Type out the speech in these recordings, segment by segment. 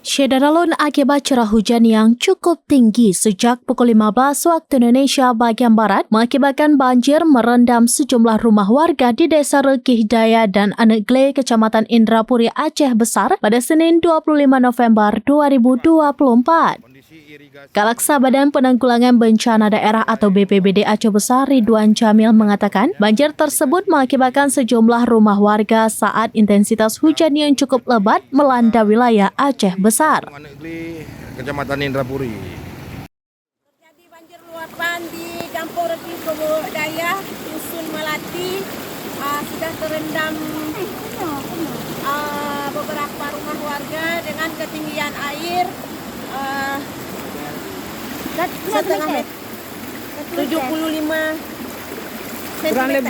Syederalun akibat curah hujan yang cukup tinggi sejak pukul 15 waktu Indonesia bagian Barat mengakibatkan banjir merendam sejumlah rumah warga di Desa Rekih Daya dan Anegle, Kecamatan Indrapuri, Aceh Besar pada Senin 25 November 2024. Kalaksa Badan Penanggulangan Bencana Daerah atau BPBD Aceh Besar Ridwan Jamil mengatakan banjir tersebut mengakibatkan sejumlah rumah warga saat intensitas hujan yang cukup lebat melanda wilayah Aceh Besar. Kecamatan Indrapuri. Terjadi banjir luapan di Kampung Rekih Daya, Dusun Melati, sudah terendam beberapa rumah warga dengan ketinggian air setengah meter, 75 cm.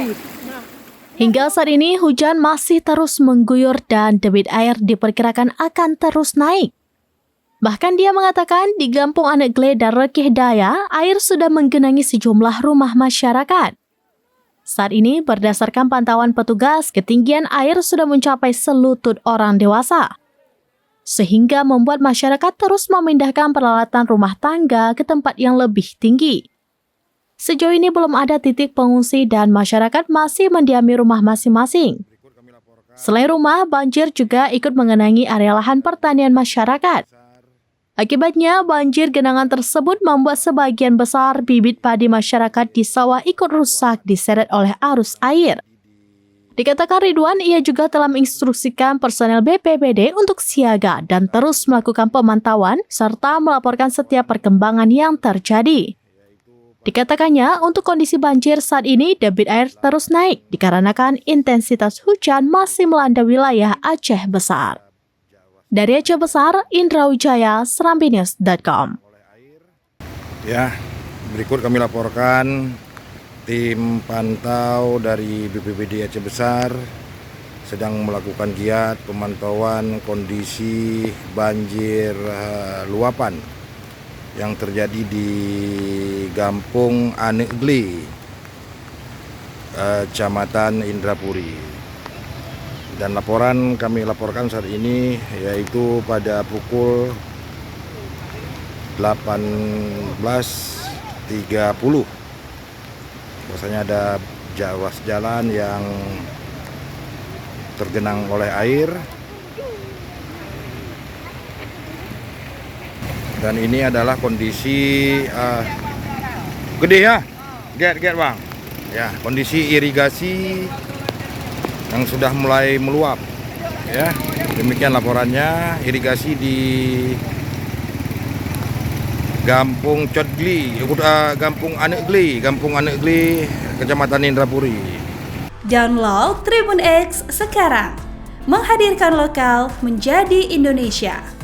Hingga saat ini hujan masih terus mengguyur dan debit air diperkirakan akan terus naik. Bahkan dia mengatakan di Kampung Anegle dan Rekih Daya, air sudah menggenangi sejumlah rumah masyarakat. Saat ini berdasarkan pantauan petugas, ketinggian air sudah mencapai selutut orang dewasa, sehingga membuat masyarakat terus memindahkan peralatan rumah tangga ke tempat yang lebih tinggi. Sejauh ini belum ada titik pengungsi dan masyarakat masih mendiami rumah masing-masing. Selain rumah, banjir juga ikut mengenangi area lahan pertanian masyarakat. Akibatnya, banjir genangan tersebut membuat sebagian besar bibit padi masyarakat di sawah ikut rusak diseret oleh arus air. Dikatakan Ridwan, ia juga telah menginstruksikan personel BPBD untuk siaga dan terus melakukan pemantauan serta melaporkan setiap perkembangan yang terjadi. Dikatakannya, untuk kondisi banjir saat ini, debit air terus naik dikarenakan intensitas hujan masih melanda wilayah Aceh Besar. Dari Aceh Besar, Indra Wijaya, serambinews.com. Ya, berikut kami laporkan tim pantau dari BPBD Aceh Besar sedang melakukan giat pemantauan kondisi banjir luapan yang terjadi di Kampung Anegle, Kecamatan Indrapuri. Dan laporan kami laporkan saat ini yaitu pada pukul 18.30 bahwasanya ada ruas jalan yang tergenang oleh air. Dan ini adalah kondisi gede ya, get bang. Ya, kondisi irigasi yang sudah mulai meluap. Ya, demikian laporannya. Irigasi di Kampung Kampung Anegle, Kecamatan Indrapuri. Download Tribun X sekarang, menghadirkan lokal menjadi Indonesia.